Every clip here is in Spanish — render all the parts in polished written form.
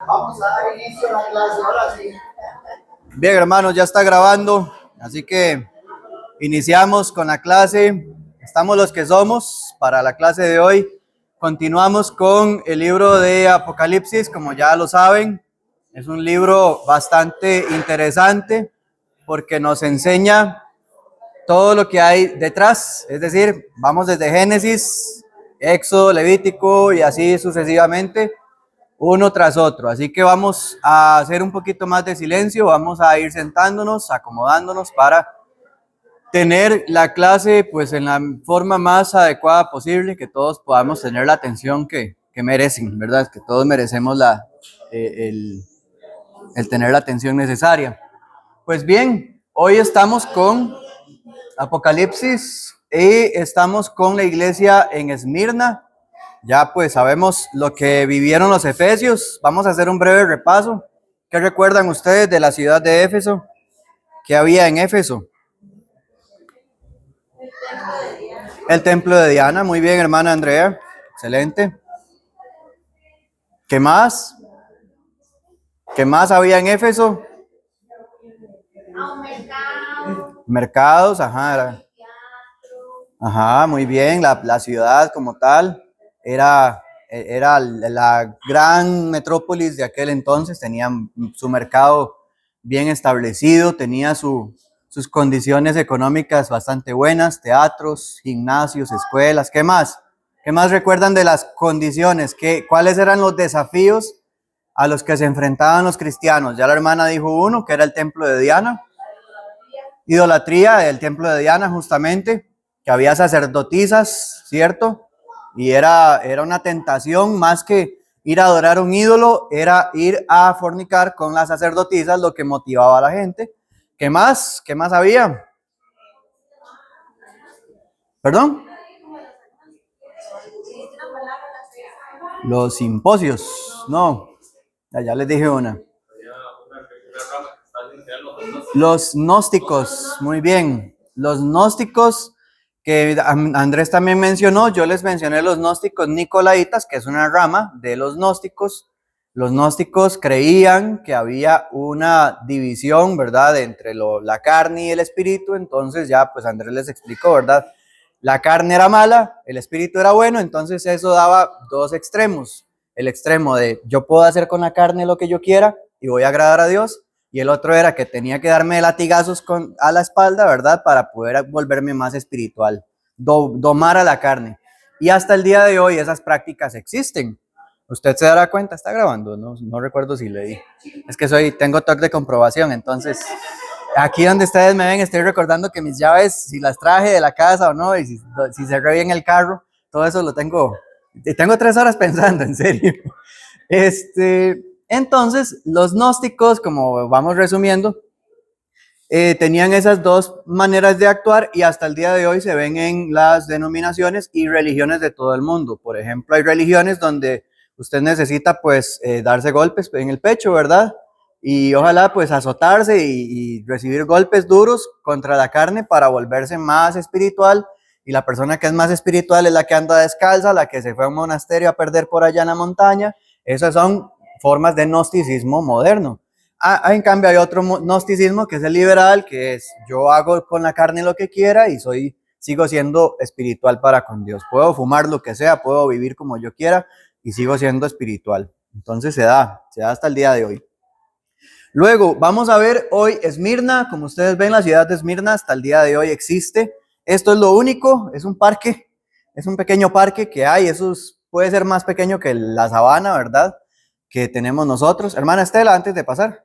Vamos a dar inicio a la clase, ahora sí. Bien, hermanos, ya está grabando, así que iniciamos con la clase. Estamos los que somos para la clase de hoy. Continuamos con el libro de Apocalipsis, como ya lo saben. Es un libro bastante interesante porque nos enseña todo lo que hay detrás. Es decir, vamos desde Génesis, Éxodo, Levítico y así sucesivamente, uno tras otro. Así que vamos a hacer un poquito más de silencio, vamos a ir sentándonos, acomodándonos para tener la clase pues en la forma más adecuada posible, que todos podamos tener la atención que merecen, ¿verdad? Que todos merecemos el tener la atención necesaria. Pues bien, hoy estamos con Apocalipsis y estamos con la iglesia en Esmirna. Ya pues sabemos lo que vivieron los efesios. Vamos a hacer un breve repaso. ¿Qué recuerdan ustedes de la ciudad de Éfeso? ¿Qué había en Éfeso? El templo de Diana. Muy bien, hermana Andrea. Excelente. ¿Qué más? ¿Qué más había en Éfeso? Mercados, ajá. Ajá, muy bien. La ciudad como tal era la gran metrópolis de aquel entonces, tenía su mercado bien establecido, tenía sus condiciones económicas bastante buenas, teatros, gimnasios, escuelas. ¿Qué más? ¿Qué más recuerdan de las condiciones? ¿Cuáles eran los desafíos a los que se enfrentaban los cristianos? Ya la hermana dijo uno, que era el templo de Diana. Idolatría del templo de Diana, justamente, que había sacerdotisas, ¿cierto? Y era una tentación, más que ir a adorar un ídolo, era ir a fornicar con las sacerdotisas, lo que motivaba a la gente. ¿Qué más? ¿Qué más había? ¿Perdón? Los simposios, no, ya les dije una. Los gnósticos, muy bien. Los gnósticos que Andrés también mencionó, yo les mencioné los gnósticos nicolaitas, que es una rama de los gnósticos. Los gnósticos creían que había una división, ¿verdad?, entre la carne y el espíritu. Entonces ya, pues Andrés les explicó, ¿verdad? La carne era mala, el espíritu era bueno, entonces eso daba dos extremos. El extremo de yo puedo hacer con la carne lo que yo quiera y voy a agradar a Dios, y el otro era que tenía que darme latigazos a la espalda, ¿verdad?, para poder volverme más espiritual, domar a la carne. Y hasta el día de hoy esas prácticas existen. Usted se dará cuenta, está grabando, no recuerdo si leí. Es que tengo toque de comprobación, entonces aquí donde ustedes me ven estoy recordando que mis llaves, si las traje de la casa o no, y si cerré bien el carro, todo eso lo tengo. Tengo 3 horas pensando, en serio. Entonces, los gnósticos, como vamos resumiendo, tenían esas dos maneras de actuar y hasta el día de hoy se ven en las denominaciones y religiones de todo el mundo. Por ejemplo, hay religiones donde usted necesita pues darse golpes en el pecho, ¿verdad? Y ojalá pues azotarse y recibir golpes duros contra la carne para volverse más espiritual. Y la persona que es más espiritual es la que anda descalza, la que se fue a un monasterio a perder por allá en la montaña. Esas son formas de gnosticismo moderno. En cambio hay otro gnosticismo que es el liberal, que es yo hago con la carne lo que quiera y sigo siendo espiritual para con Dios. Puedo fumar lo que sea, puedo vivir como yo quiera y sigo siendo espiritual. Entonces se da hasta el día de hoy. Luego vamos a ver hoy Esmirna. Como ustedes ven, la ciudad de Esmirna hasta el día de hoy existe. Esto es lo único, es un parque, es un pequeño parque que hay. Puede ser más pequeño que la sabana, ¿verdad?, que tenemos nosotros. Hermana Estela, antes de pasar.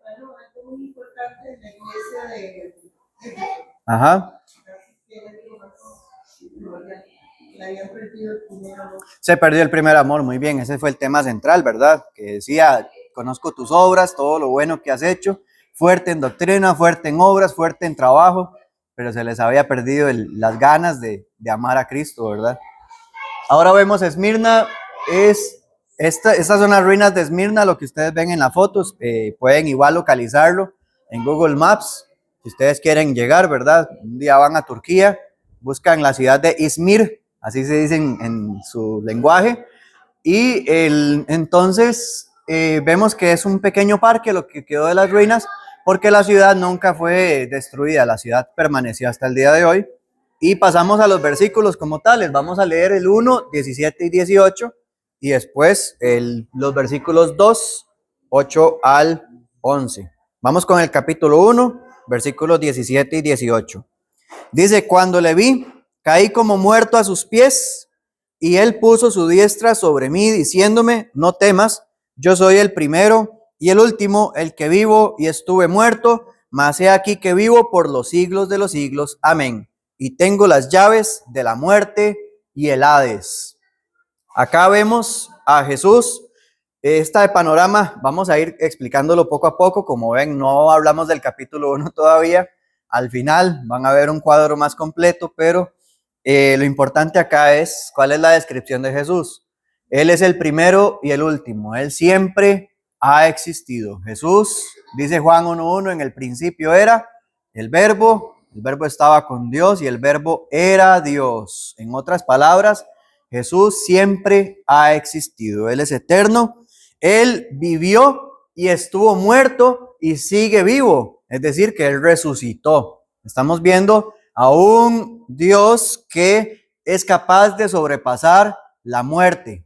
Muy importante en la iglesia de... Ajá. Se perdió el primer amor, muy bien, ese fue el tema central, ¿verdad? Que decía, conozco tus obras, todo lo bueno que has hecho, fuerte en doctrina, fuerte en obras, fuerte en trabajo, pero se les había perdido las ganas de amar a Cristo, ¿verdad? Ahora vemos Esmirna, estas son las ruinas de Esmirna, lo que ustedes ven en las fotos, pueden igual localizarlo en Google Maps, si ustedes quieren llegar, ¿verdad? Un día van a Turquía, buscan la ciudad de Izmir, así se dice en su lenguaje, y entonces vemos que es un pequeño parque lo que quedó de las ruinas, porque la ciudad nunca fue destruida, la ciudad permaneció hasta el día de hoy. Y pasamos a los versículos como tales. Vamos a leer el 1, 17 y 18 y después los versículos 2, 8 al 11. Vamos con el capítulo 1, versículos 17 y 18. Dice: cuando le vi, caí como muerto a sus pies, y él puso su diestra sobre mí, diciéndome: no temas, yo soy el primero y el último, el que vivo y estuve muerto, mas he aquí que vivo por los siglos de los siglos. Amén. Y tengo las llaves de la muerte y el Hades. Acá vemos a Jesús. Este panorama vamos a ir explicándolo poco a poco. Como ven, no hablamos del capítulo 1 todavía. Al final van a ver un cuadro más completo, pero lo importante acá es cuál es la descripción de Jesús. Él es el primero y el último. Él siempre ha existido. Jesús, dice Juan 1:1, en el principio era el verbo estaba con Dios y el verbo era Dios. En otras palabras, Jesús siempre ha existido. Él es eterno. Él vivió y estuvo muerto y sigue vivo. Es decir, que Él resucitó. Estamos viendo a un Dios que es capaz de sobrepasar la muerte.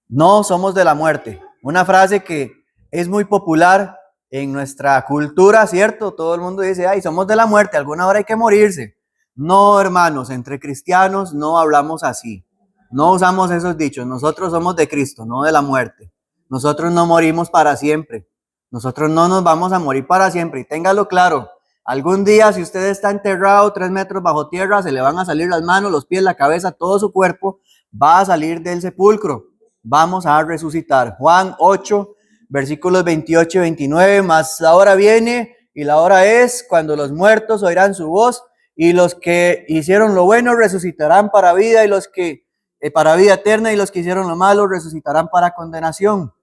No somos de la muerte. Una frase que es muy popular en nuestra cultura, ¿cierto? Todo el mundo dice: ay, somos de la muerte, alguna hora hay que morirse. No, hermanos, entre cristianos no hablamos así. No usamos esos dichos. Nosotros somos de Cristo, no de la muerte. Nosotros no morimos para siempre. Nosotros no nos vamos a morir para siempre. Y téngalo claro, algún día, si usted está enterrado 3 metros bajo tierra, se le van a salir las manos, los pies, la cabeza, todo su cuerpo va a salir del sepulcro. Vamos a resucitar. Juan 8, versículos 28 y 29. Mas la hora viene y la hora es cuando los muertos oirán su voz, y los que hicieron lo bueno resucitarán para vida, y los que para vida eterna, y los que hicieron lo malo resucitarán para condenación.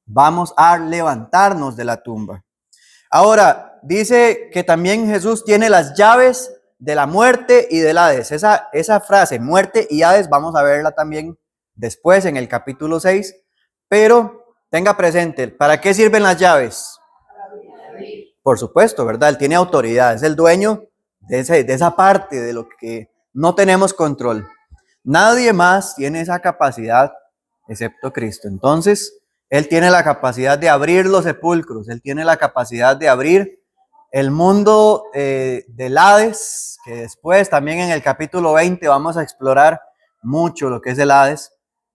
Vamos a levantarnos de la tumba. Ahora, dice que también Jesús tiene las llaves de la muerte y del Hades. Esa frase, muerte y Hades, vamos a verla también después en el capítulo 6. Pero tenga presente, ¿para qué sirven las llaves? Por supuesto, ¿verdad? Él tiene autoridad, es el dueño de esa parte de lo que no tenemos control. Nadie más tiene esa capacidad excepto Cristo. Entonces, Él tiene la capacidad de abrir los sepulcros, Él tiene la capacidad de abrir el mundo del Hades, que después también en el capítulo 20 vamos a explorar mucho lo que es el Hades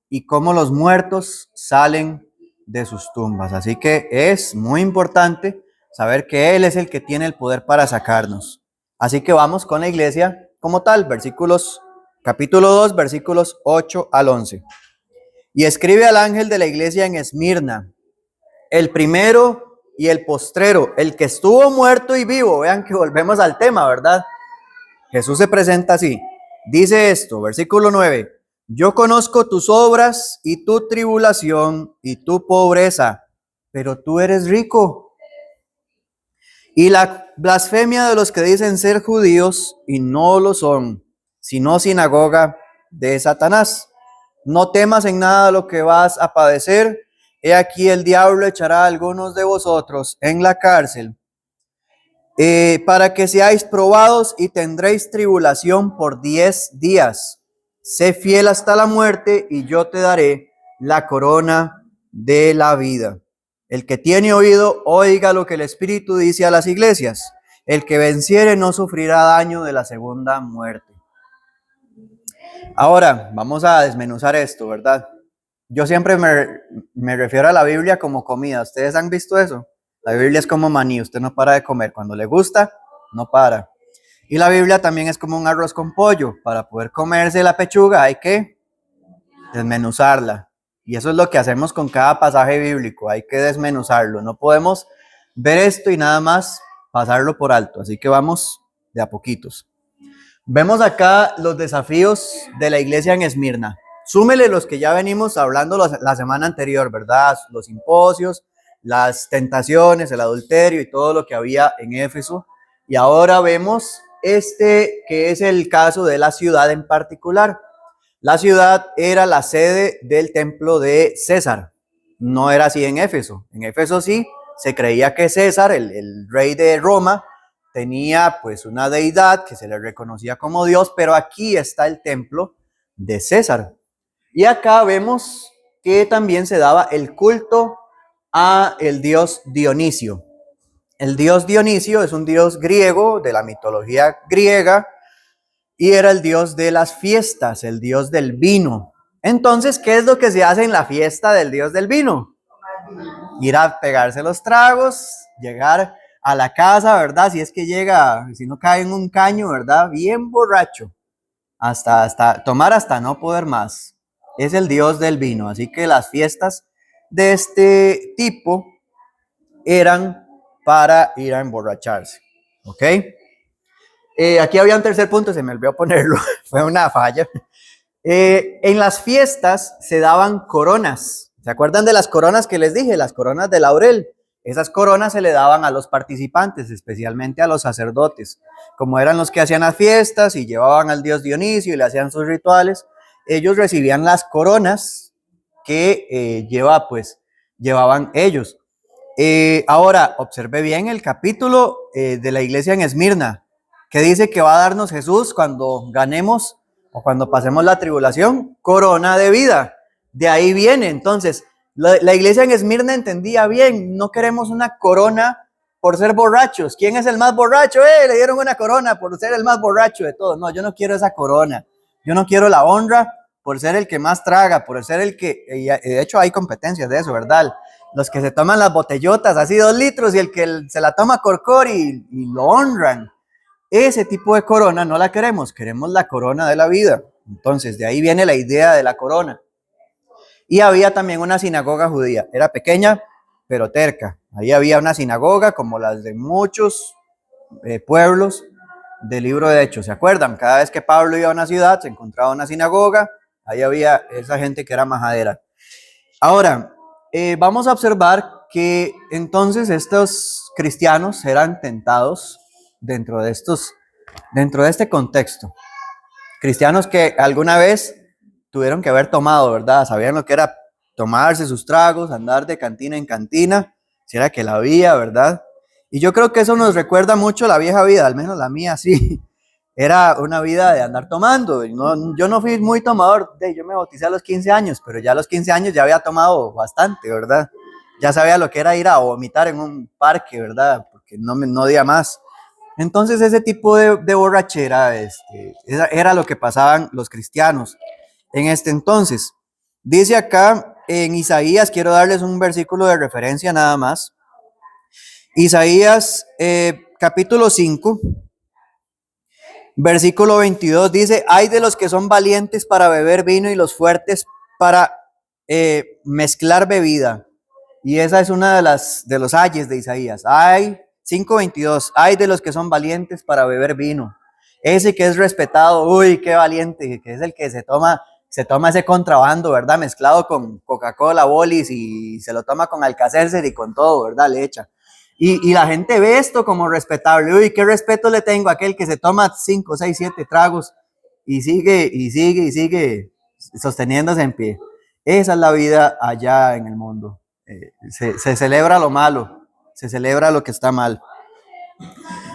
y cómo los muertos salen de sus tumbas. Así que es muy importante saber que Él es el que tiene el poder para sacarnos. Así que vamos con la iglesia como tal, capítulo 2, versículos 8 al 11. Y escribe al ángel de la iglesia en Esmirna, el primero y el postrero, el que estuvo muerto y vivo. Vean que volvemos al tema, ¿verdad? Jesús se presenta así. Dice esto, versículo 9. Yo conozco tus obras y tu tribulación y tu pobreza, pero tú eres rico. Y la blasfemia de los que dicen ser judíos y no lo son, sino sinagoga de Satanás. No temas en nada lo que vas a padecer. He aquí el diablo echará a algunos de vosotros en la cárcel, para que seáis probados y tendréis tribulación por 10 días. Sé fiel hasta la muerte y yo te daré la corona de la vida. El que tiene oído, oiga lo que el Espíritu dice a las iglesias. El que venciere no sufrirá daño de la segunda muerte. Ahora, vamos a desmenuzar esto, ¿verdad? Yo siempre me refiero a la Biblia como comida. ¿Ustedes han visto eso? La Biblia es como maní, usted no para de comer. Cuando le gusta, no para. Y la Biblia también es como un arroz con pollo. Para poder comerse la pechuga hay que desmenuzarla. Y eso es lo que hacemos con cada pasaje bíblico. Hay que desmenuzarlo. No podemos ver esto y nada más pasarlo por alto. Así que vamos de a poquitos. Vemos acá los desafíos de la iglesia en Esmirna. Súmele los que ya venimos hablando la semana anterior, ¿verdad? Los simposios, las tentaciones, el adulterio y todo lo que había en Éfeso. Y ahora vemos que es el caso de la ciudad en particular. La ciudad era la sede del templo de César. no era así en Éfeso. En Éfeso sí se creía que César, el rey de Roma, tenía pues una deidad que se le reconocía como Dios, pero aquí está el templo de César. Y acá vemos que también se daba el culto a el dios Dionisio. El dios Dionisio es un dios griego de la mitología griega y era el dios de las fiestas, el dios del vino. Entonces, ¿qué es lo que se hace en la fiesta del dios del vino? Ir a pegarse los tragos, llegar a la casa, ¿verdad? Si es que llega, si no cae en un caño, ¿verdad? Bien borracho, hasta tomar hasta no poder más. Es el dios del vino, así que las fiestas de este tipo eran para ir a emborracharse, ¿ok? Aquí había un tercer punto, se me olvidó ponerlo, fue una falla. En las fiestas se daban coronas. ¿Se acuerdan de las coronas que les dije? Las coronas de laurel. Esas coronas se le daban a los participantes, especialmente a los sacerdotes. Como eran los que hacían las fiestas y llevaban al dios Dionisio y le hacían sus rituales, ellos recibían las coronas que llevaban ellos. Ahora, observe bien el capítulo de la iglesia en Esmirna, que dice que va a darnos Jesús cuando ganemos o cuando pasemos la tribulación, corona de vida. De ahí viene. Entonces, la iglesia en Esmirna entendía bien, no queremos una corona por ser borrachos. ¿Quién es el más borracho? Le dieron una corona por ser el más borracho de todos. No, yo no quiero esa corona. Yo no quiero la honra por ser el que más traga, por ser el que, de hecho hay competencias de eso, ¿verdad? Los que se toman las botellotas, así 2 litros, y el que se la toma corcor y lo honran. Ese tipo de corona no la queremos, queremos la corona de la vida. Entonces, de ahí viene la idea de la corona. Y había también una sinagoga judía, era pequeña, pero terca. Ahí había una sinagoga como las de muchos pueblos del libro de Hechos. ¿Se acuerdan? Cada vez que Pablo iba a una ciudad, se encontraba una sinagoga, ahí había esa gente que era majadera. Ahora, vamos a observar que entonces estos cristianos eran tentados dentro de este contexto. Cristianos que alguna vez tuvieron que haber tomado, ¿verdad? Sabían lo que era tomarse sus tragos, andar de cantina en cantina, si era que la había, ¿verdad? Y yo creo que eso nos recuerda mucho la vieja vida, al menos la mía sí. Era una vida de andar tomando. Yo no fui muy tomador, yo me bauticé a los 15 años, pero ya a los 15 años ya había tomado bastante, ¿verdad? Ya sabía lo que era ir a vomitar en un parque, ¿verdad? Porque no día más. Entonces ese tipo de borrachera era lo que pasaban los cristianos en este entonces. Dice acá en Isaías, quiero darles un versículo de referencia nada más. Isaías capítulo 5, versículo 22 dice, hay de los que son valientes para beber vino y los fuertes para mezclar bebida. Y esa es una de los ayes de Isaías. 5:22, hay de los que son valientes para beber vino. Ese que es respetado, uy, qué valiente, que es el que se toma ese contrabando, ¿verdad? Mezclado con Coca-Cola, bolis y se lo toma con Alka-Seltzer y con todo, ¿verdad? Le echa. Y la gente ve esto como respetable. Uy, qué respeto le tengo a aquel que se toma 5, 6, 7 tragos y sigue sosteniéndose en pie. Esa es la vida allá en el mundo. Se celebra lo malo, se celebra lo que está mal.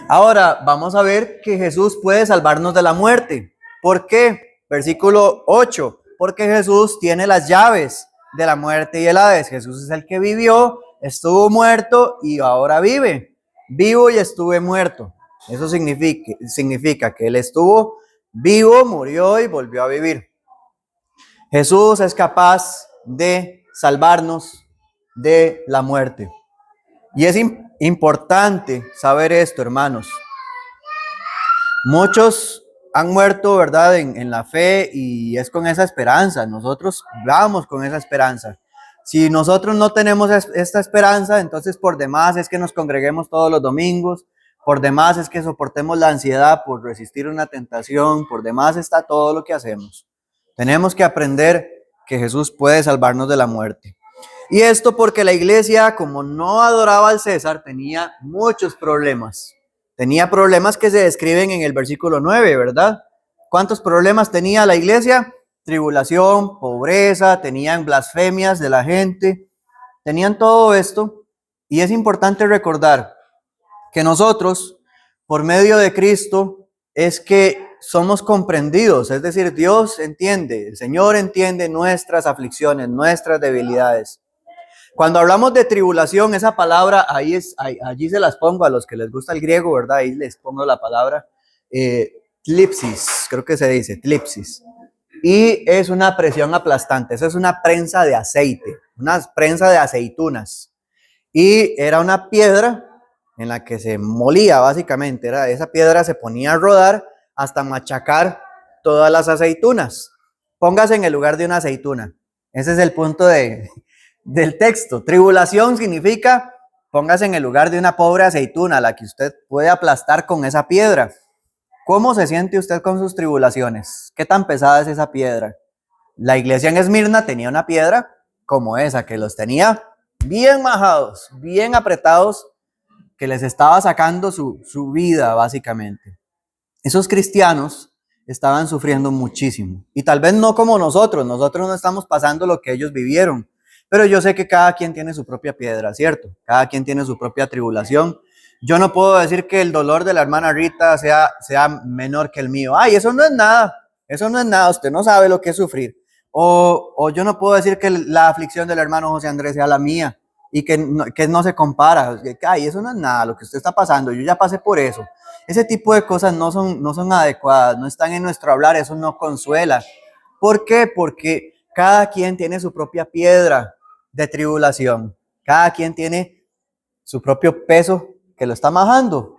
Ahora vamos a ver que Jesús puede salvarnos de la muerte. ¿Por qué? Versículo 8. Porque Jesús tiene las llaves de la muerte y el Hades. Jesús es el que vivió, estuvo muerto y ahora vive. Vivo y estuve muerto. Eso significa que Él estuvo vivo, murió y volvió a vivir. Jesús es capaz de salvarnos de la muerte. Y es importante saber esto, hermanos. Muchos han muerto, ¿verdad?, en la fe y es con esa esperanza. Nosotros vamos con esa esperanza. Si nosotros no tenemos esta esperanza, entonces por demás es que nos congreguemos todos los domingos, por demás es que soportemos la ansiedad por resistir una tentación, por demás está todo lo que hacemos. Tenemos que aprender que Jesús puede salvarnos de la muerte. Y esto porque la iglesia, como no adoraba al César, tenía muchos problemas. Tenía problemas que se describen en el versículo 9, ¿verdad? ¿Cuántos problemas tenía la iglesia? Tribulación, pobreza, tenían blasfemias de la gente. tenían todo esto, y es importante recordar que nosotros, por medio de Cristo, es que somos comprendidos, es decir, Dios entiende, el Señor entiende nuestras aflicciones, nuestras debilidades. Cuando hablamos de tribulación, esa palabra, allí se las pongo a los que les gusta el griego, ¿verdad? Ahí les pongo la palabra tlipsis, creo que se dice, tlipsis. Y es una presión aplastante, eso es una prensa de aceite, una prensa de aceitunas. Y era una piedra en la que se molía básicamente, esa piedra se ponía a rodar hasta machacar todas las aceitunas. Póngase en el lugar de una aceituna. Ese es el punto del texto. Tribulación significa, póngase en el lugar de una pobre aceituna, la que usted puede aplastar con esa piedra. ¿Cómo se siente usted con sus tribulaciones? ¿Qué tan pesada es esa piedra? La iglesia en Esmirna tenía una piedra como esa, que los tenía bien majados, bien apretados, que les estaba sacando su vida básicamente. Esos cristianos estaban sufriendo muchísimo. Y tal vez no como nosotros no estamos pasando lo que ellos vivieron. Pero yo sé que cada quien tiene su propia piedra, ¿cierto? Cada quien tiene su propia tribulación. Yo no puedo decir que el dolor de la hermana Rita sea menor que el mío. Ay, eso no es nada, usted no sabe lo que es sufrir. O yo no puedo decir que la aflicción del hermano José Andrés sea la mía y que no se compara. Ay, eso no es nada, lo que usted está pasando, yo ya pasé por eso. Ese tipo de cosas no son adecuadas, no están en nuestro hablar, eso no consuela. ¿Por qué? Porque cada quien tiene su propia piedra de tribulación. Cada quien tiene su propio peso que lo está majando.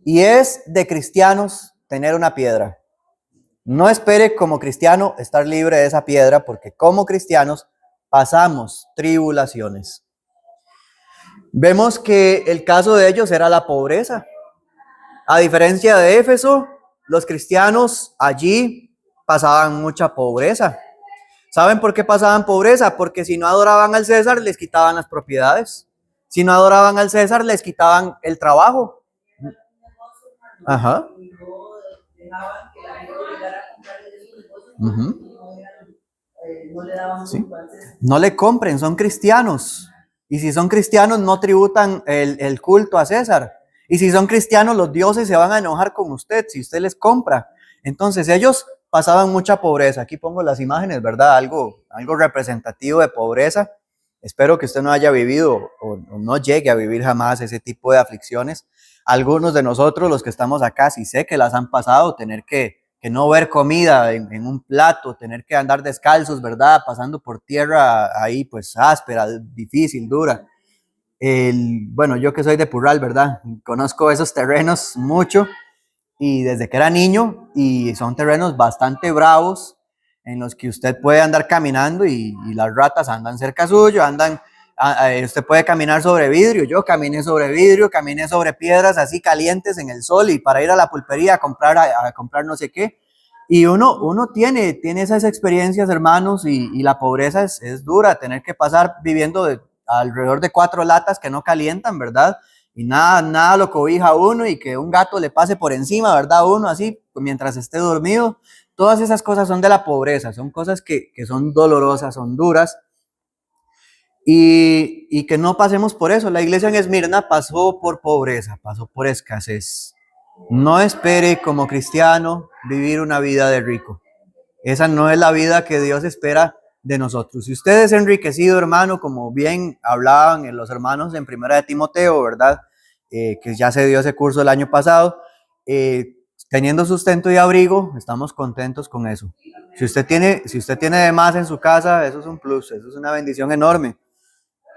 Y es de cristianos tener una piedra. No espere como cristiano estar libre de esa piedra, porque como cristianos pasamos tribulaciones. Vemos que el caso de ellos era la pobreza. A diferencia de Éfeso, los cristianos allí pasaban mucha pobreza. ¿Saben por qué pasaban pobreza? Porque si no adoraban al César, les quitaban las propiedades. Si no adoraban al César, les quitaban el trabajo. Ajá. ¿Sí? No le compren, son cristianos. Y si son cristianos, no tributan el culto a César. Y si son cristianos, los dioses se van a enojar con usted si usted les compra. Entonces ellos pasaban mucha pobreza. Aquí pongo las imágenes, ¿verdad? Algo representativo de pobreza. Espero que usted no haya vivido o no llegue a vivir jamás ese tipo de aflicciones. Algunos de nosotros, los que estamos acá, sí sé que las han pasado, tener que no ver comida en un plato, tener que andar descalzos, ¿verdad? Pasando por tierra ahí pues áspera, difícil, dura. Bueno, yo que soy de Purral, ¿verdad? Conozco esos terrenos mucho y desde que era niño, y son terrenos bastante bravos en los que usted puede andar caminando y las ratas andan cerca suyo, usted puede caminar sobre vidrio. Yo caminé sobre vidrio, caminé sobre piedras así calientes en el sol y para ir a la pulpería a comprar no sé qué. Y uno tiene esas experiencias, hermanos, y la pobreza es dura, tener que pasar viviendo alrededor de 4 latas que no calientan, ¿verdad? Y nada lo cobija a uno, y que un gato le pase por encima, ¿verdad? Uno así, mientras esté dormido. Todas esas cosas son de la pobreza, son cosas que son dolorosas, son duras. Y que no pasemos por eso. La iglesia en Esmirna pasó por pobreza, pasó por escasez. No espere como cristiano vivir una vida de rico. Esa no es la vida que Dios espera de nosotros. Si usted es enriquecido, hermano, como bien hablaban los hermanos en Primera de Timoteo, ¿verdad? Que ya se dio ese curso el año pasado, teniendo sustento y abrigo, estamos contentos con eso. Si usted tiene de más en su casa, eso es un plus, eso es una bendición enorme.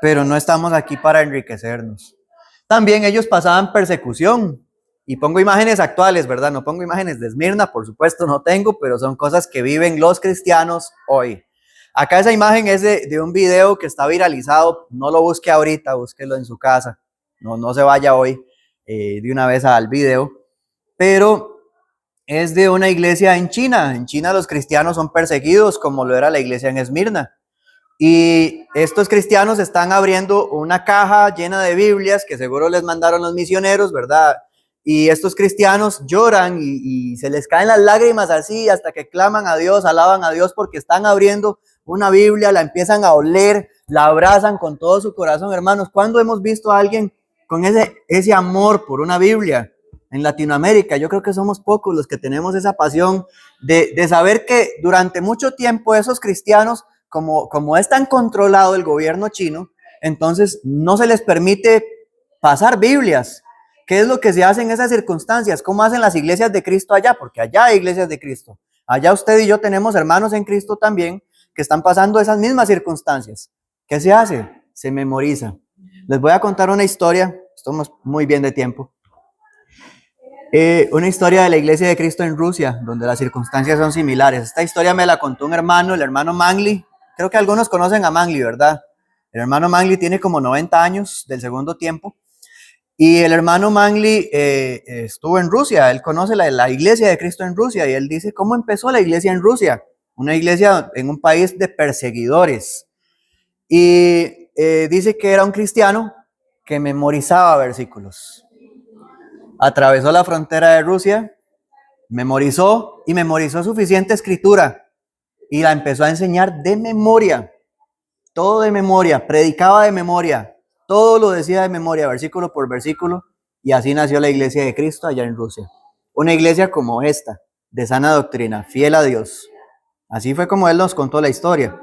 Pero no estamos aquí para enriquecernos. También ellos pasaban persecución. Y pongo imágenes actuales, ¿verdad? No pongo imágenes de Esmirna, por supuesto no tengo, pero son cosas que viven los cristianos hoy. Acá esa imagen es de un video que está viralizado. No lo busque ahorita, búsquelo en su casa. No se vaya hoy de una vez al video. Pero es de una iglesia en China. En China los cristianos son perseguidos como lo era la iglesia en Esmirna. Y estos cristianos están abriendo una caja llena de Biblias que seguro les mandaron los misioneros, ¿verdad? Y estos cristianos lloran y se les caen las lágrimas así hasta que claman a Dios, alaban a Dios porque están abriendo una Biblia, la empiezan a oler, la abrazan con todo su corazón, hermanos. ¿Cuándo hemos visto a alguien con ese amor por una Biblia en Latinoamérica? Yo creo que somos pocos los que tenemos esa pasión de saber que durante mucho tiempo esos cristianos, como es tan controlado el gobierno chino, entonces no se les permite pasar Biblias. ¿Qué es lo que se hace en esas circunstancias? ¿Cómo hacen las iglesias de Cristo allá? Porque allá hay iglesias de Cristo. Allá usted y yo tenemos hermanos en Cristo también que están pasando esas mismas circunstancias. ¿Qué se hace? Se memoriza. Les voy a contar una historia. Estamos muy bien de tiempo. Una historia de la iglesia de Cristo en Rusia, donde las circunstancias son similares. Esta historia me la contó un hermano, el hermano Mangli. Creo que algunos conocen a Mangli, ¿verdad? El hermano Mangli tiene como 90 años del segundo tiempo. Y el hermano Mangli estuvo en Rusia, él conoce la iglesia de Cristo en Rusia y él dice, ¿cómo empezó la iglesia en Rusia? Una iglesia en un país de perseguidores. Y dice que era un cristiano que memorizaba versículos. Atravesó la frontera de Rusia, memorizó suficiente escritura y la empezó a enseñar de memoria, todo de memoria, predicaba de memoria. Todo lo decía de memoria, versículo por versículo, y así nació la iglesia de Cristo allá en Rusia. Una iglesia como esta, de sana doctrina, fiel a Dios. Así fue como él nos contó la historia.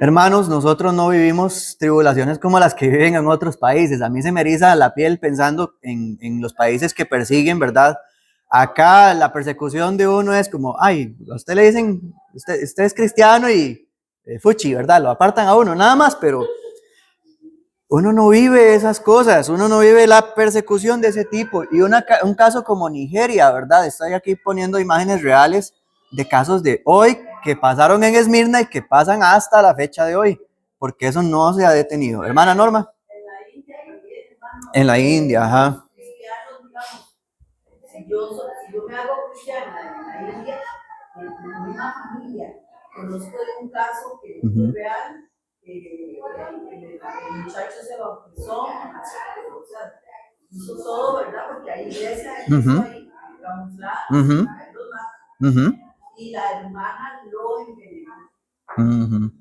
Hermanos, nosotros no vivimos tribulaciones como las que viven en otros países. A mí se me eriza la piel pensando en los países que persiguen, ¿verdad? Acá la persecución de uno es como, ay, a usted le dicen, usted es cristiano y fuchi, ¿verdad? Lo apartan a uno, nada más, pero uno no vive esas cosas, uno no vive la persecución de ese tipo. Y un caso como Nigeria, ¿verdad? Estoy aquí poniendo imágenes reales de casos de hoy que pasaron en Esmirna y que pasan hasta la fecha de hoy, porque eso no se ha detenido. Hermana Norma. En la India, ajá. Si yo me hago cristiana en la India, en una familia, conozco de un caso que fue real. El muchacho se bautizó, o sea, hizo todo, ¿verdad? Porque hay iglesia ahí camuflada, y la hermana lo envenenó.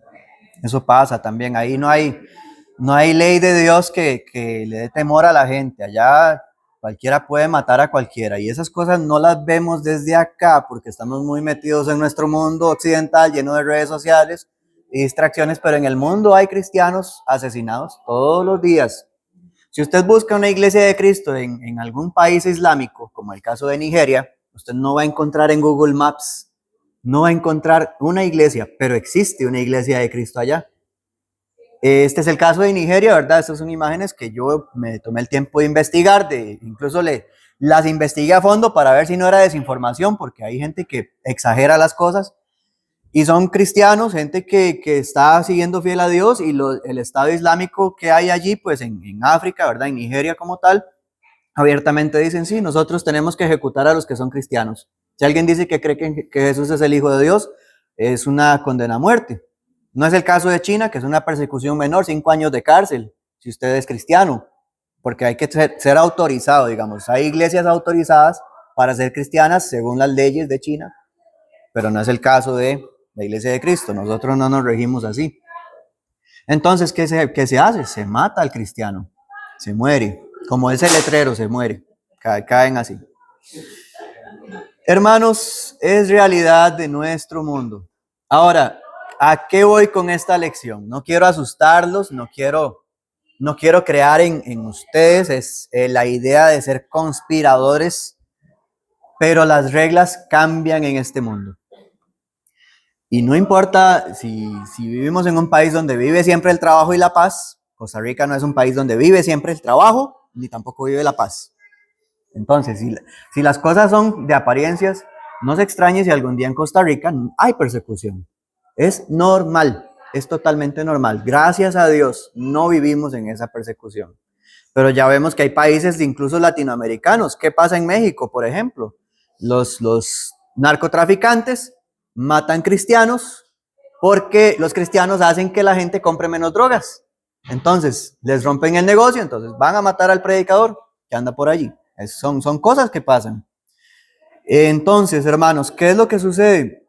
Eso pasa también, ahí no hay ley de Dios que le dé temor a la gente, allá cualquiera puede matar a cualquiera y esas cosas no las vemos desde acá porque estamos muy metidos en nuestro mundo occidental lleno de redes sociales y distracciones, pero en el mundo hay cristianos asesinados todos los días. Si usted busca una iglesia de Cristo en algún país islámico, como el caso de Nigeria, usted no va a encontrar en Google Maps, no va a encontrar una iglesia, pero existe una iglesia de Cristo allá. Este es el caso de Nigeria, ¿verdad? Estas son imágenes que yo me tomé el tiempo de investigar, incluso las investigué a fondo para ver si no era desinformación, porque hay gente que exagera las cosas. Y son cristianos, gente que está siguiendo fiel a Dios y el Estado Islámico que hay allí, pues en África, ¿verdad? En Nigeria como tal, abiertamente dicen, sí, nosotros tenemos que ejecutar a los que son cristianos. Si alguien dice que cree que Jesús es el Hijo de Dios, es una condena a muerte. No es el caso de China, que es una persecución menor, 5 años de cárcel, si usted es cristiano, porque hay que ser autorizado, digamos. Hay iglesias autorizadas para ser cristianas según las leyes de China, pero no es el caso de la iglesia de Cristo, nosotros no nos regimos así. Entonces, ¿qué se hace? Se mata al cristiano, se muere, como ese letrero se muere, caen así. Hermanos, es realidad de nuestro mundo. Ahora, ¿a qué voy con esta lección? No quiero asustarlos, no quiero crear en ustedes la idea de ser conspiradores, pero las reglas cambian en este mundo. Y no importa si vivimos en un país donde vive siempre el trabajo y la paz, Costa Rica no es un país donde vive siempre el trabajo, ni tampoco vive la paz. Entonces, si las cosas son de apariencias, no se extrañe si algún día en Costa Rica hay persecución. Es normal, es totalmente normal. Gracias a Dios no vivimos en esa persecución. Pero ya vemos que hay países, incluso latinoamericanos. ¿Qué pasa en México, por ejemplo? Los narcotraficantes matan cristianos porque los cristianos hacen que la gente compre menos drogas. Entonces, les rompen el negocio, entonces van a matar al predicador que anda por allí. Son cosas que pasan. Entonces, hermanos, ¿qué es lo que sucede?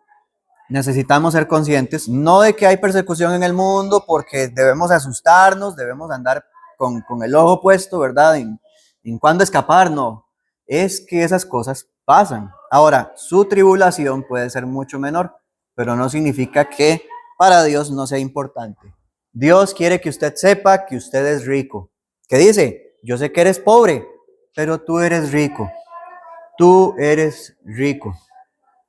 necesitamos ser conscientes, no de que hay persecución en el mundo porque debemos asustarnos, debemos andar con el ojo puesto, ¿verdad? En cuándo escapar, no. Es que esas cosas pasan. Ahora, su tribulación puede ser mucho menor, pero no significa que para Dios no sea importante. Dios quiere que usted sepa que usted es rico. ¿Qué dice? Yo sé que eres pobre, pero tú eres rico. Tú eres rico.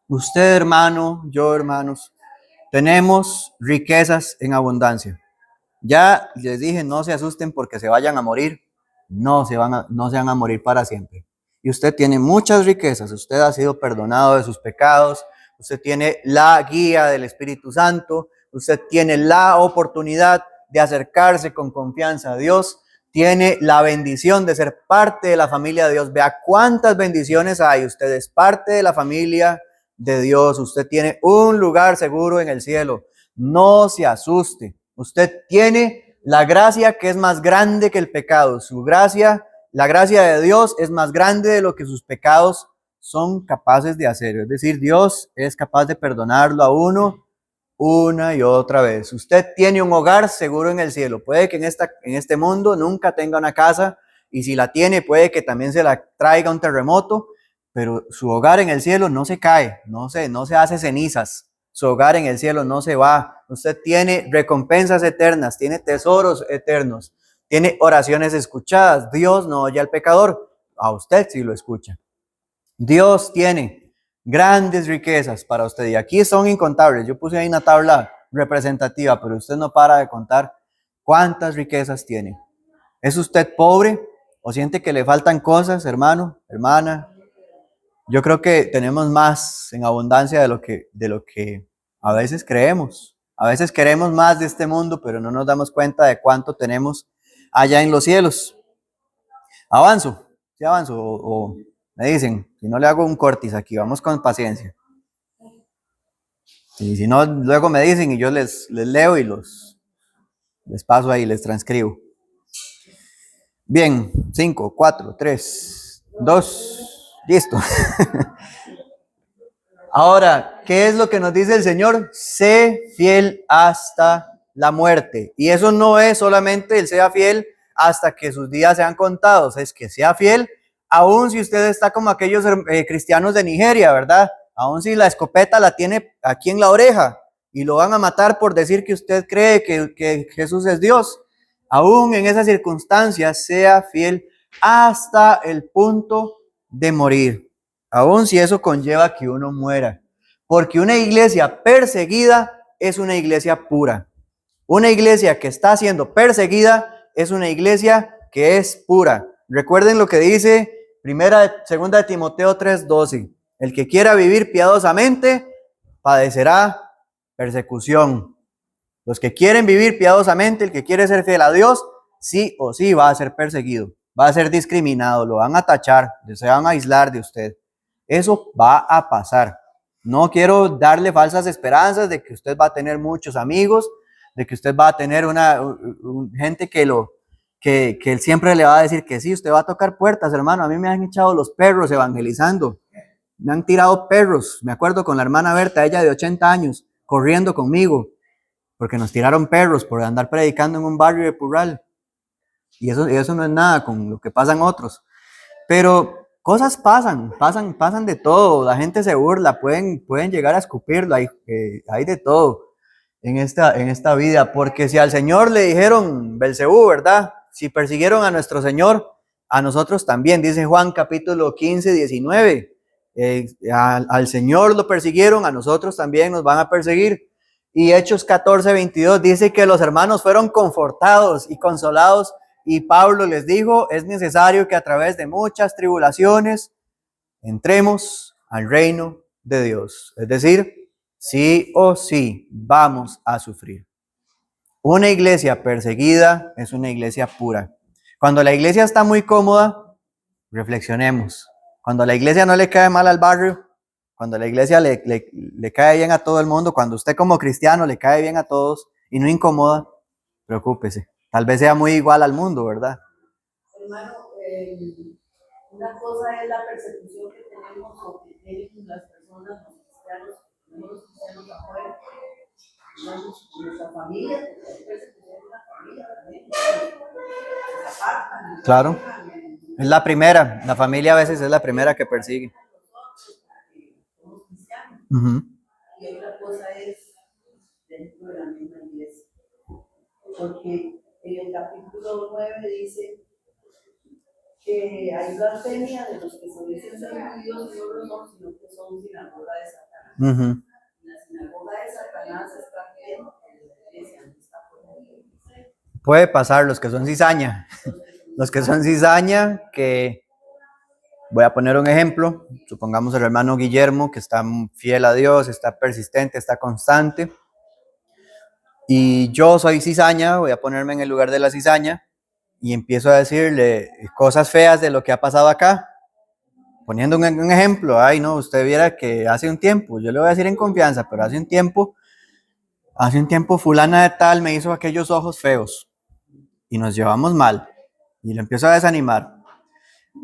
Usted, hermano, yo, hermanos, tenemos riquezas en abundancia. Ya les dije, no se asusten porque se vayan a morir. No se van a morir para siempre. Y usted tiene muchas riquezas. Usted ha sido perdonado de sus pecados. Usted tiene la guía del Espíritu Santo. Usted tiene la oportunidad de acercarse con confianza a Dios. Tiene la bendición de ser parte de la familia de Dios. Vea cuántas bendiciones hay. Usted es parte de la familia de Dios. Usted tiene un lugar seguro en el cielo. No se asuste. Usted tiene la gracia que es más grande que el pecado. Su gracia, la gracia de Dios es más grande de lo que sus pecados son capaces de hacer. Es decir, Dios es capaz de perdonarlo a uno una y otra vez. Usted tiene un hogar seguro en el cielo. Puede que en este mundo nunca tenga una casa, y si la tiene, puede que también se la traiga un terremoto, pero su hogar en el cielo no se cae, no se hace cenizas. Su hogar en el cielo no se va. Usted tiene recompensas eternas, tiene tesoros eternos, tiene oraciones escuchadas. Dios no oye al pecador, a usted sí lo escucha. Dios tiene grandes riquezas para usted y aquí son incontables. Yo puse ahí una tabla representativa, pero usted no para de contar cuántas riquezas tiene. ¿Es usted pobre o siente que le faltan cosas, hermano, hermana? Yo creo que tenemos más en abundancia de lo que a veces creemos. A veces queremos más de este mundo, pero no nos damos cuenta de cuánto tenemos allá en los cielos. Avanzo, ¿sí avanzo? O me dicen, si no le hago un cortis aquí, vamos con paciencia. Y si no, luego me dicen y yo les leo y les paso ahí, les transcribo. Bien, 5, 4, 3, 2, listo. Ahora, ¿qué es lo que nos dice el Señor? Sé fiel hasta la muerte. Y eso no es solamente el sea fiel hasta que sus días sean contados, es que sea fiel aun si usted está como aquellos cristianos de Nigeria, ¿verdad? Aun si la escopeta la tiene aquí en la oreja y lo van a matar por decir que usted cree que Jesús es Dios. Aún en esas circunstancias, sea fiel hasta el punto de morir, aun si eso conlleva que uno muera. Porque una iglesia perseguida es una iglesia pura. Una iglesia que está siendo perseguida es una iglesia que es pura. Recuerden lo que dice segunda de Timoteo 3:12. El que quiera vivir piadosamente padecerá persecución. Los que quieren vivir piadosamente, el que quiere ser fiel a Dios, sí o sí va a ser perseguido, va a ser discriminado, lo van a tachar, se van a aislar de usted. Eso va a pasar. No quiero darle falsas esperanzas de que usted va a tener muchos amigos, de que usted va a tener gente que él siempre le va a decir que sí. Usted va a tocar puertas, hermano. A mí me han echado los perros evangelizando. Me han tirado perros. Me acuerdo con la hermana Berta, ella de 80 años, corriendo conmigo, porque nos tiraron perros por andar predicando en un barrio de Purral. Y eso no es nada con lo que pasan otros. Pero cosas pasan de todo. La gente se burla, pueden llegar a escupirlo, hay de todo en esta vida. Porque si al Señor le dijeron Belcebú, ¿verdad? Si persiguieron a nuestro Señor, a nosotros también, dice Juan capítulo 15, 19. Al Señor lo persiguieron, a nosotros también nos van a perseguir. Y Hechos 14, 22 dice que los hermanos fueron confortados y consolados. Y Pablo les dijo, es necesario que a través de muchas tribulaciones entremos al reino de Dios. Es decir, sí o sí vamos a sufrir. Una iglesia perseguida es una iglesia pura. Cuando la iglesia está muy cómoda, reflexionemos. Cuando la iglesia no le cae mal al barrio, cuando la iglesia le cae bien a todo el mundo, cuando usted como cristiano le cae bien a todos y no incomoda, preocúpese. Tal vez sea muy igual al mundo, ¿verdad? Hermano, una cosa es la persecución que tenemos o que tienen las personas, los cristianos, tenemos los cristianos afuera, nuestra familia, una familia también, se apartan, Claro. Es la primera, la familia a veces es la primera que persigue. somos cristianos. Ujú. Y otra cosa es dentro de la misma iglesia. Porque en el capítulo 9 dice que hay blasfemia de los que se dicen ser judíos y no lo son, sino que son sinagoga de Satanás. Ujú. La sinagoga de Satanás está bien en la iglesia, no está fuera de la iglesia. Puede pasar los que son cizaña. Los que son cizaña, que voy a poner un ejemplo. Supongamos el hermano Guillermo, que está fiel a Dios, está persistente, está constante. Y yo soy cizaña, voy a ponerme en el lugar de la cizaña y empiezo a decirle cosas feas de lo que ha pasado acá. Poniendo un ejemplo, ay no, usted viera que hace un tiempo, yo le voy a decir en confianza, pero hace un tiempo fulana de tal me hizo aquellos ojos feos y nos llevamos mal y lo empiezo a desanimar.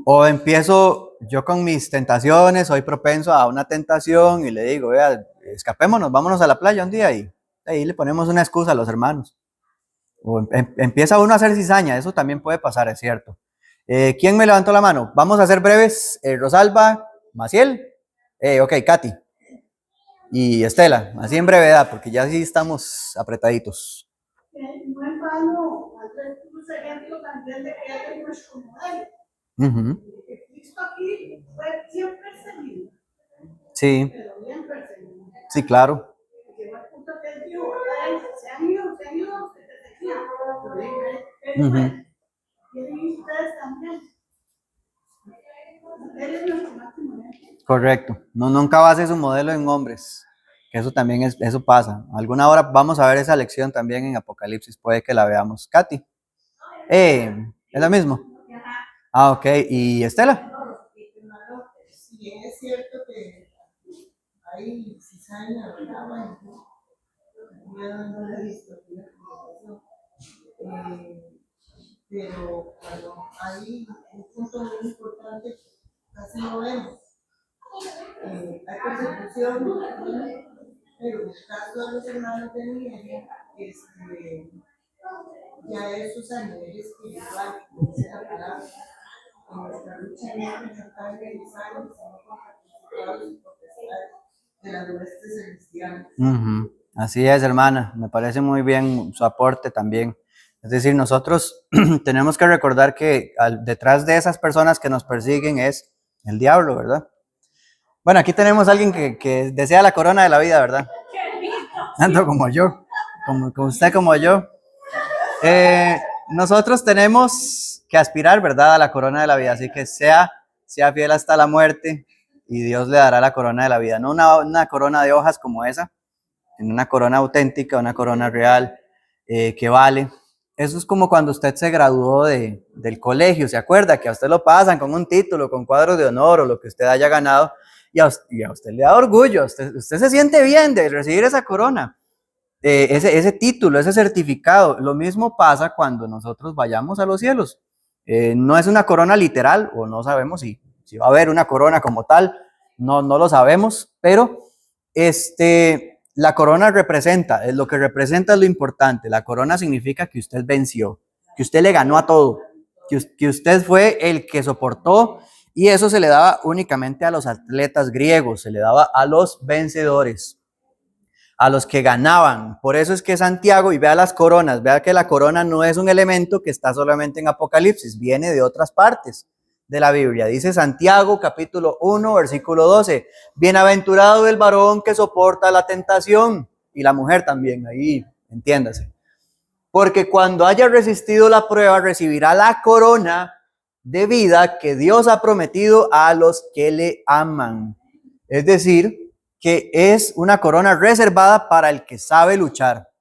O empiezo yo con mis tentaciones, soy propenso a una tentación y le digo, vea, escapémonos, vámonos a la playa un día y ahí le ponemos una excusa a los hermanos. O empieza uno a hacer cizaña, eso también puede pasar, es cierto. ¿Quién me levantó la mano? Vamos a ser breves. Rosalba, Maciel, ok, Katy y Estela, así en brevedad, porque ya sí estamos apretaditos. No en vano, Andrés puso ejemplo también de que hay nuestro modelo. Cristo aquí fue bien perseguido. Sí. Pero bien perseguido. Sí, claro. Llegó al punto que él dijo, se han ido, ustedes y ustedes también. Él es nuestro máximo ejemplo. Correcto. No, nunca base su modelo en hombres. Que eso también eso pasa. Alguna hora vamos a ver esa lección también en Apocalipsis, puede que la veamos. Katy. ¿Es lo mismo? Ah, ok. ¿Y Estela? Si bien es cierto que hay cizaña, ¿verdad? Bueno, no lo he visto, pero cuando hay un punto muy importante, casi no vemos. Hay persecución, pero en el caso de los hermanos de Nigeria, ya esos a nivel espiritual, como dice la palabra, en nuestra lucha no contra carne y sangre, sino contra principados y potestades de las huestes celestiales. Así es, hermana, me parece muy bien su aporte también. Es decir, nosotros tenemos que recordar que detrás de esas personas que nos persiguen es el diablo, ¿verdad? Bueno, aquí tenemos a alguien que desea la corona de la vida, ¿verdad? Tanto como yo, como usted como yo. Nosotros tenemos que aspirar, ¿verdad?, a la corona de la vida, así que sea fiel hasta la muerte y Dios le dará la corona de la vida. No una corona de hojas como esa, sino una corona auténtica, una corona real, que vale. Eso es como cuando usted se graduó del colegio, ¿se acuerda? Que a usted lo pasan con un título, con cuadros de honor o lo que usted haya ganado, y a usted le da orgullo, usted se siente bien de recibir esa corona, ese título, ese certificado. Lo mismo pasa cuando nosotros vayamos a los cielos. No es una corona literal, o no sabemos si va a haber una corona como tal, no lo sabemos, pero la corona representa, lo que representa es lo importante. La corona significa que usted venció, que usted le ganó a todo, que usted fue el que soportó, y eso se le daba únicamente a los atletas griegos, se le daba a los vencedores, a los que ganaban. Por eso es que Santiago, y vea las coronas, vea que la corona no es un elemento que está solamente en Apocalipsis, viene de otras partes de la Biblia. Dice Santiago capítulo 1 versículo 12, bienaventurado el varón que soporta la tentación, y la mujer también, ahí entiéndase, porque cuando haya resistido la prueba recibirá la corona de vida que Dios ha prometido a los que le aman. Es decir, que es una corona reservada para el que sabe luchar,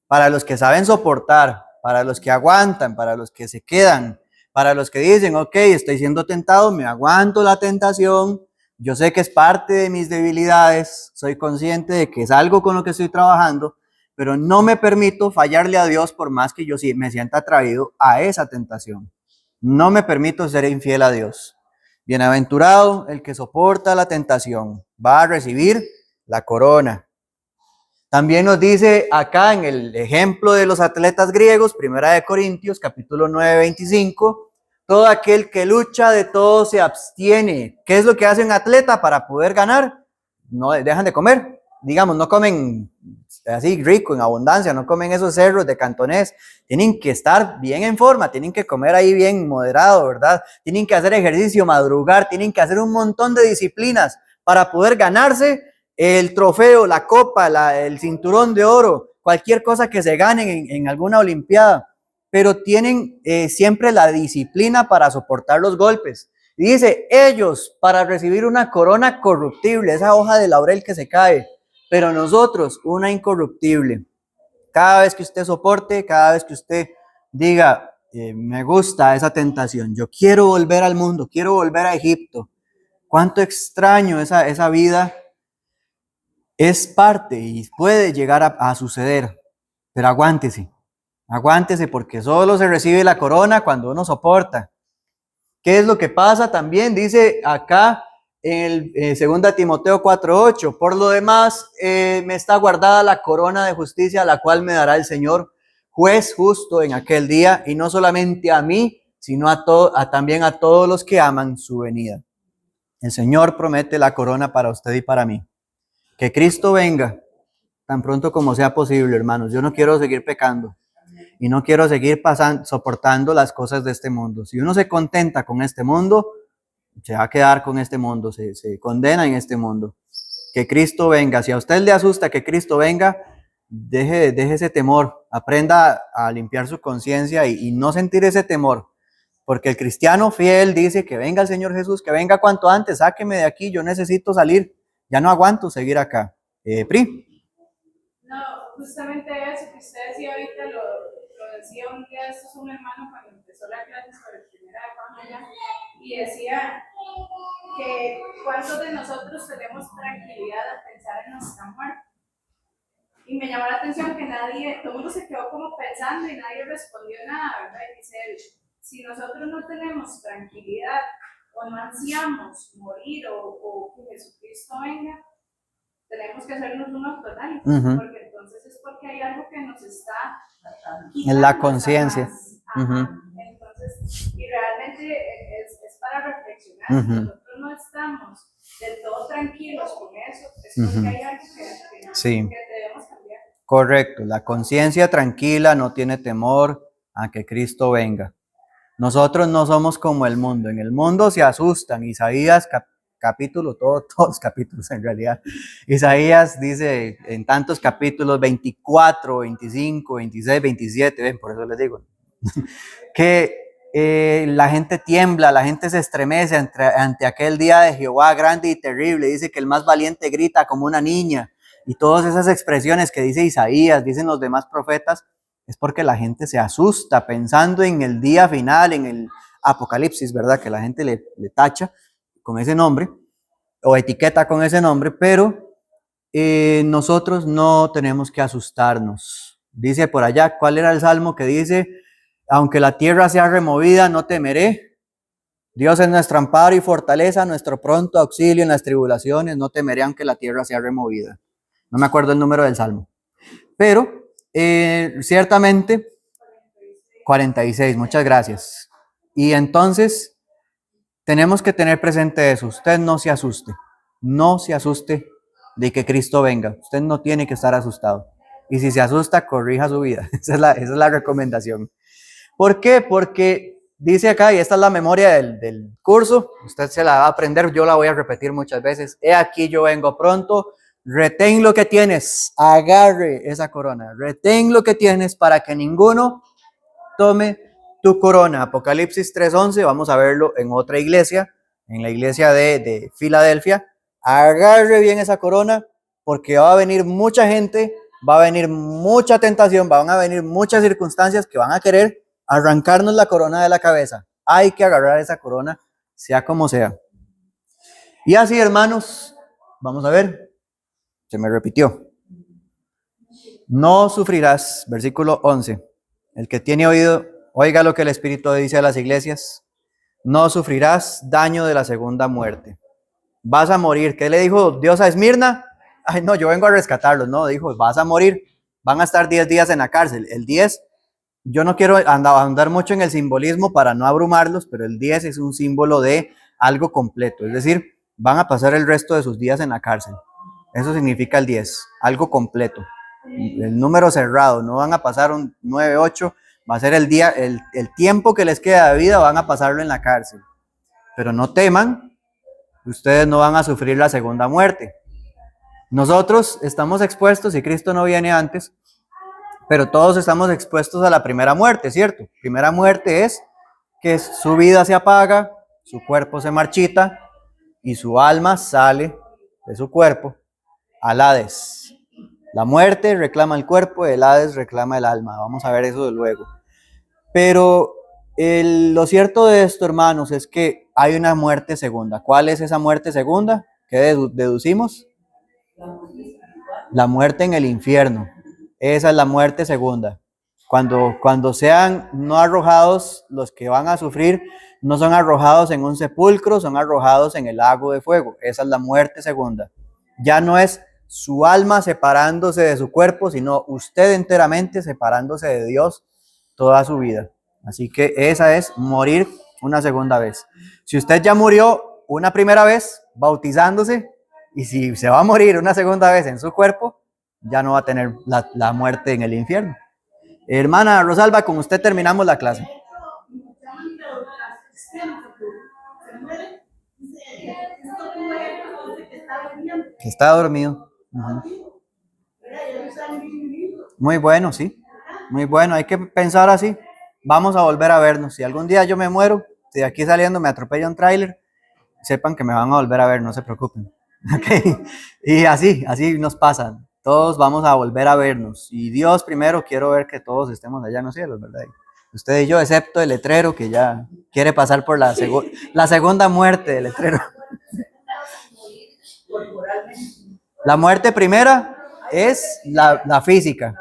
para los que saben soportar, para los que aguantan, para los que se quedan, para los que dicen, ok, estoy siendo tentado, me aguanto la tentación, yo sé que es parte de mis debilidades, soy consciente de que es algo con lo que estoy trabajando, pero no me permito fallarle a Dios por más que yo sí me sienta atraído a esa tentación. No me permito ser infiel a Dios. Bienaventurado el que soporta la tentación, va a recibir la corona. También nos dice acá en el ejemplo de los atletas griegos, 1 Corintios, capítulo 9, 25, todo aquel que lucha de todo se abstiene. ¿Qué es lo que hace un atleta para poder ganar? No dejan de comer, digamos, no comen así rico, en abundancia, no comen esos cerros de Cantonés, tienen que estar bien en forma, tienen que comer ahí bien moderado, ¿verdad? Tienen que hacer ejercicio, madrugar, tienen que hacer un montón de disciplinas para poder ganarse el trofeo, la copa, el cinturón de oro, cualquier cosa que se ganen en alguna olimpiada, pero tienen siempre la disciplina para soportar los golpes. Y dice, ellos para recibir una corona corruptible, esa hoja de laurel que se cae, pero nosotros una incorruptible. Cada vez que usted soporte, cada vez que usted diga, me gusta esa tentación, yo quiero volver al mundo, quiero volver a Egipto, cuánto extraño esa vida, es parte y puede llegar a suceder, pero aguántese porque solo se recibe la corona cuando uno soporta. ¿Qué es lo que pasa también? Dice acá en el 2 Timoteo 4:8, por lo demás me está guardada la corona de justicia, la cual me dará el Señor, juez justo en aquel día, y no solamente a mí, sino también a todos los que aman su venida. El Señor promete la corona para usted y para mí. Que Cristo venga tan pronto como sea posible, hermanos. Yo no quiero seguir pecando y no quiero seguir soportando las cosas de este mundo. Si uno se contenta con este mundo, se va a quedar con este mundo, se condena en este mundo. Que Cristo venga. Si a usted le asusta que Cristo venga, deje ese temor. Aprenda a limpiar su conciencia y no sentir ese temor. Porque el cristiano fiel dice que venga el Señor Jesús, que venga cuanto antes, sáqueme de aquí, yo necesito salir. Ya no aguanto seguir acá. Pri. No, justamente eso que usted decía ahorita, lo decía un día, esto es un hermano cuando empezó la clase sobre primera de Juan allá, y decía que cuántos de nosotros tenemos tranquilidad al pensar en nuestra muerte. Y me llamó la atención que todo el mundo se quedó como pensando y nadie respondió nada, ¿verdad? Y dice él, si nosotros no tenemos tranquilidad o no ansiamos morir o que Jesucristo venga, tenemos que hacernos un autoanálisis, porque entonces es porque hay algo que nos está en la conciencia. Entonces, y realmente es para reflexionar. Si nosotros no estamos del todo tranquilos con eso, es porque hay algo que debemos cambiar. Correcto, la conciencia tranquila no tiene temor a que Cristo venga. Nosotros no somos como el mundo. En el mundo se asustan. Isaías capítulo, todos los capítulos en realidad. Isaías dice en tantos capítulos, 24, 25, 26, 27, ven, por eso les digo, que la gente tiembla, la gente se estremece ante aquel día de Jehová grande y terrible. Dice que el más valiente grita como una niña. Y todas esas expresiones que dice Isaías, dicen los demás profetas, es porque la gente se asusta pensando en el día final, en el Apocalipsis, ¿verdad? Que la gente le tacha con ese nombre o etiqueta con ese nombre, pero nosotros no tenemos que asustarnos. Dice por allá, ¿cuál era el salmo que dice? Aunque la tierra sea removida, no temeré. Dios es nuestro amparo y fortaleza, nuestro pronto auxilio en las tribulaciones, no temeré aunque la tierra sea removida. No me acuerdo el número del salmo, pero ciertamente 46, muchas gracias. Y entonces tenemos que tener presente eso. Usted no se asuste de que Cristo venga. Usted no tiene que estar asustado. Y si se asusta, corrija su vida. Esa es la recomendación. ¿Por qué? Porque dice acá, y esta es la memoria del curso, usted se la va a aprender, yo la voy a repetir muchas veces. He aquí yo vengo pronto. Retén lo que tienes, agarre esa corona, retén lo que tienes para que ninguno tome tu corona. Apocalipsis 3:11, vamos a verlo en otra iglesia, en la iglesia de Filadelfia. Agarre bien esa corona porque va a venir mucha gente, va a venir mucha tentación, van a venir muchas circunstancias que van a querer arrancarnos la corona de la cabeza. Hay que agarrar esa corona, sea como sea. Y así, hermanos, vamos a ver. Se me repitió. No sufrirás, versículo 11. El que tiene oído, oiga lo que el Espíritu dice a las iglesias. No sufrirás daño de la segunda muerte. Vas a morir. ¿Qué le dijo Dios a Esmirna? ay, no, yo vengo a rescatarlos. No, dijo, vas a morir, van a estar 10 días en la cárcel. El 10, yo no quiero andar mucho en el simbolismo para no abrumarlos, pero el 10 es un símbolo de algo completo. Es decir, van a pasar el resto de sus días en la cárcel. Eso significa el 10, algo completo. El número cerrado, no van a pasar un 9, 8, va a ser el día, el tiempo que les queda de vida van a pasarlo en la cárcel. Pero no teman, ustedes no van a sufrir la segunda muerte. Nosotros estamos expuestos, y Cristo no viene antes, pero todos estamos expuestos a la primera muerte, ¿cierto? Primera muerte es que su vida se apaga, su cuerpo se marchita y su alma sale de su cuerpo al Hades. La muerte reclama el cuerpo, el Hades reclama el alma. Vamos a ver eso de luego. Pero lo cierto de esto, hermanos, es que hay una muerte segunda. ¿Cuál es esa muerte segunda? ¿Qué deducimos? La muerte en el infierno. Esa es la muerte segunda. Cuando sean no arrojados, los que van a sufrir no son arrojados en un sepulcro, son arrojados en el lago de fuego. Esa es la muerte segunda. Ya no es su alma separándose de su cuerpo, sino usted enteramente separándose de Dios toda su vida. Así que esa es morir una segunda vez. Si usted ya murió una primera vez bautizándose, y si se va a morir una segunda vez en su cuerpo, ya no va a tener la muerte en el infierno. Hermana Rosalba, con usted terminamos la clase. Está dormido. Muy bueno, sí. Muy bueno, hay que pensar así. Vamos a volver a vernos. Si algún día yo me muero, si de aquí saliendo me atropella un tráiler, sepan que me van a volver a ver, no se preocupen. Okay. Y así nos pasa. Todos vamos a volver a vernos. Y Dios primero, quiero ver que todos estemos allá en los cielos, ¿verdad? Usted y yo, excepto el letrero que ya quiere pasar por la segunda muerte del letrero. La muerte primera es la física.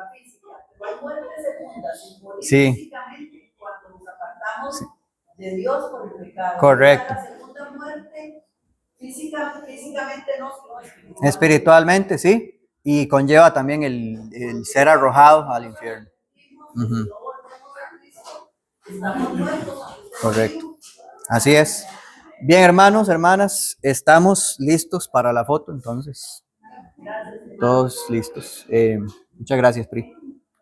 La muerte segunda, Sí. cuando nos apartamos de Dios por el pecado. Correcto. La segunda muerte, físicamente no, espiritualmente, sí. Y conlleva también el ser arrojado al infierno. Uh-huh. Correcto. Así es. Bien, hermanos, hermanas, estamos listos para la foto, entonces. Todos listos. Muchas gracias, Pri.